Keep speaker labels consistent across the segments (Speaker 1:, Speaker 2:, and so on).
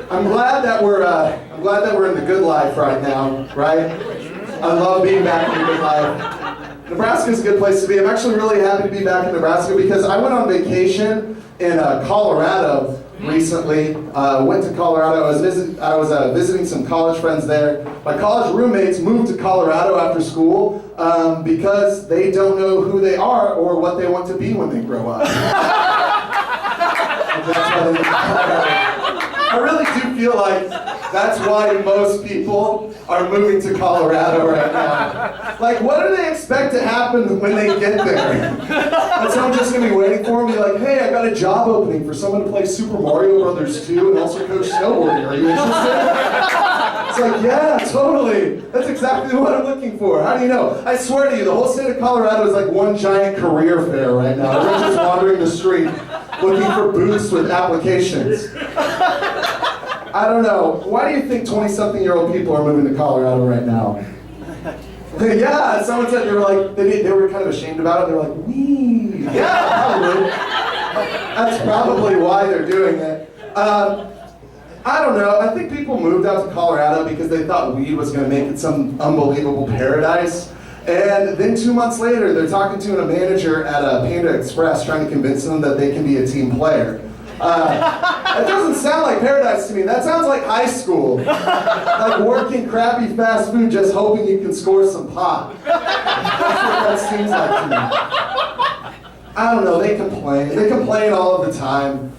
Speaker 1: I'm glad that we're in the good life right now, right? I love being back in the good life. Nebraska is a good place to be. I'm actually really happy to be back in Nebraska because I went on vacation in Colorado recently. Went to Colorado. I was visiting some college friends there. My college roommates moved to Colorado after school because they don't know who they are or what they want to be when they grow up. That's why they moved to Colorado. I really do feel like that's why most people are moving to Colorado right now. Like, what do they expect to happen when they get there? And someone just gonna be waiting for me, like, hey, I got a job opening for someone to play Super Mario Brothers 2 and also coach snowboarding. Are you interested? It's like, yeah, totally. That's exactly what I'm looking for. How do you know? I swear to you, the whole state of Colorado is like one giant career fair right now. Everyone's just wandering the street looking for booths with applications. I don't know. Why do you think 20-something-year-old people are moving to Colorado right now? Yeah, someone said they were like, they were kind of ashamed about it. They were like, wee. Yeah, probably. That's probably why they're doing it. I don't know. I think people moved out to Colorado because they thought weed was going to make it some unbelievable paradise. And then 2 months later, they're talking to a manager at a Panda Express trying to convince them that they can be a team player. That doesn't sound like paradise to me. That sounds like high school. Like working crappy fast food just hoping you can score some pot. That's what that seems like to me. I don't know, they complain. They complain all of the time.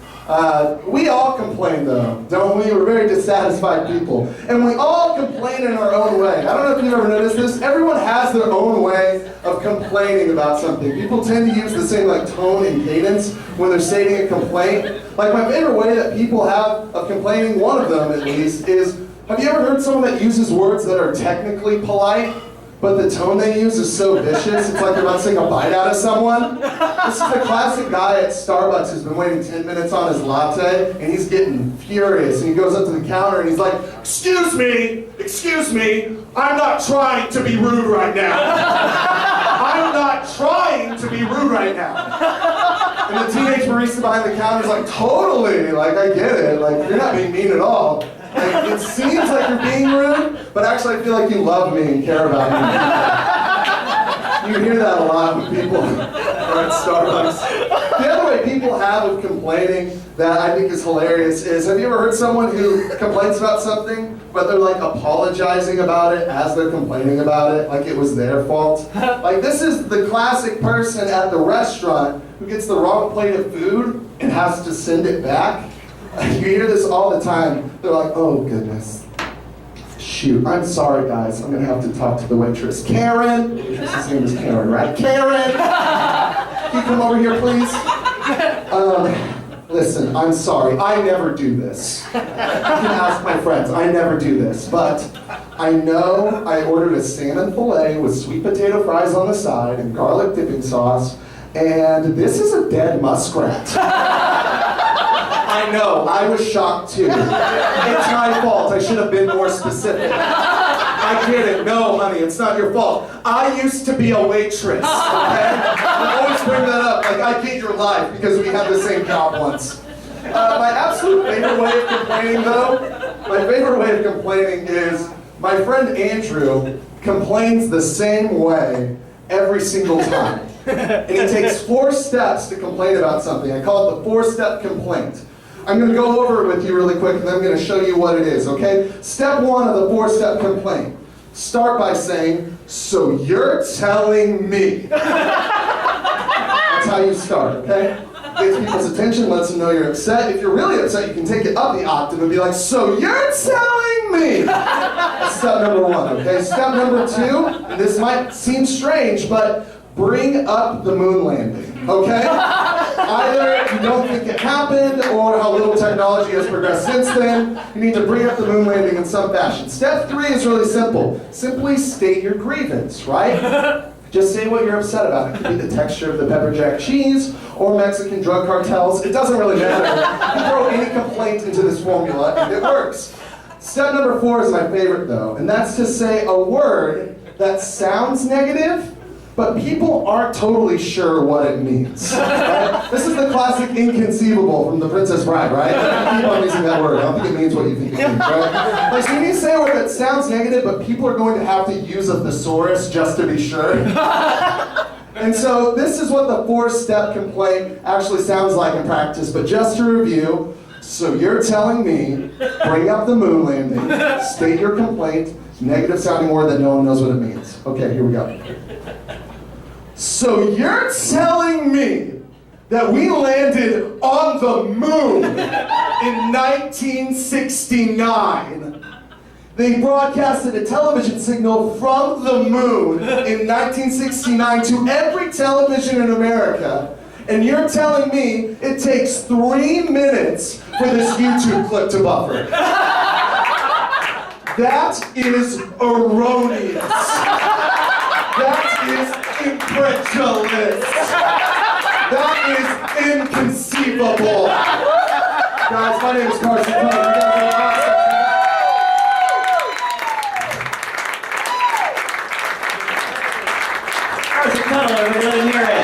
Speaker 1: We all complain though, don't we? We're very dissatisfied people. And we all complain in our own way. I don't know if you've ever noticed this. Everyone has their own way of complaining about something. People tend to use the same like tone and cadence when they're stating a complaint. Like my favorite way that people have of complaining, one of them at least, is, have you ever heard someone that uses words that are technically polite, but the tone they use is so vicious, it's like they're about to take a bite out of someone? This is the classic guy at Starbucks who's been waiting 10 minutes on his latte, and he's getting furious, and he goes up to the counter and he's like, excuse me, I'm not trying to be rude right now. I'm not trying to be rude right now. And the teenage barista behind the counter is like, totally, like I get it, like you're not being mean at all. Like, it seems like you're being rude, but actually I feel like you love me and care about me. You hear that a lot when people are at Starbucks. The other way people have of complaining that I think is hilarious is, have you ever heard someone who complains about something, but they're like apologizing about it as they're complaining about it, like it was their fault? Like this is the classic person at the restaurant who gets the wrong plate of food and has to send it back. You hear this all the time. They're like, oh goodness. Shoot, I'm sorry guys. I'm gonna have to talk to the waitress. Karen! Waitress's name is Karen, right? Karen! Can you come over here, please? Listen, I'm sorry. I never do this. You can ask my friends. I never do this. But I know I ordered a salmon fillet with sweet potato fries on the side and garlic dipping sauce, and this is a dead muskrat. I know, I was shocked too. It's my fault, I should have been more specific. I get it, no honey, it's not your fault. I used to be a waitress, okay? I always bring that up, like I get your life because we had the same job once. My absolute favorite way of complaining though, is my friend Andrew complains the same way every single time. And he takes 4 steps to complain about something. I call it the 4-step complaint. I'm going to go over it with you really quick, and then I'm going to show you what it is, okay? Step 1 of the 4-step complaint. Start by saying, so you're telling me. That's how you start, okay? Gets people's attention, lets them know you're upset. If you're really upset, you can take it up the octave and be like, so you're telling me. That's step number 1, okay? Step number 2, and this might seem strange, but bring up the moon landing, okay? Either you don't think it happened or how little technology has progressed since then. You need to bring up the moon landing in some fashion. Step 3 is really simple. Simply state your grievance, right? Just say what you're upset about. It could be the texture of the pepper jack cheese or Mexican drug cartels. It doesn't really matter. You throw any complaint into this formula and it works. Step number 4 is my favorite though, and that's to say a word that sounds negative but people aren't totally sure what it means. Right? This is the classic inconceivable from The Princess Bride, right? I keep on using that word. I don't think it means what you think it means, right? Like, so you need to say a word that sounds negative, but people are going to have to use a thesaurus just to be sure. And so this is what the 4-step complaint actually sounds like in practice, but just to review, so you're telling me, bring up the moon landing, state your complaint, negative sounding word that no one knows what it means. Okay, here we go. So you're telling me that we landed on the moon in 1969. They broadcasted a television signal from the moon in 1969 to every television in America. And you're telling me it takes 3 minutes for this YouTube clip to buffer. That is erroneous. That is incredulous. That is inconceivable. Guys, my name is Carson Tuttle. You guys are awesome.
Speaker 2: Carson Tuttle, everybody, let him hear it.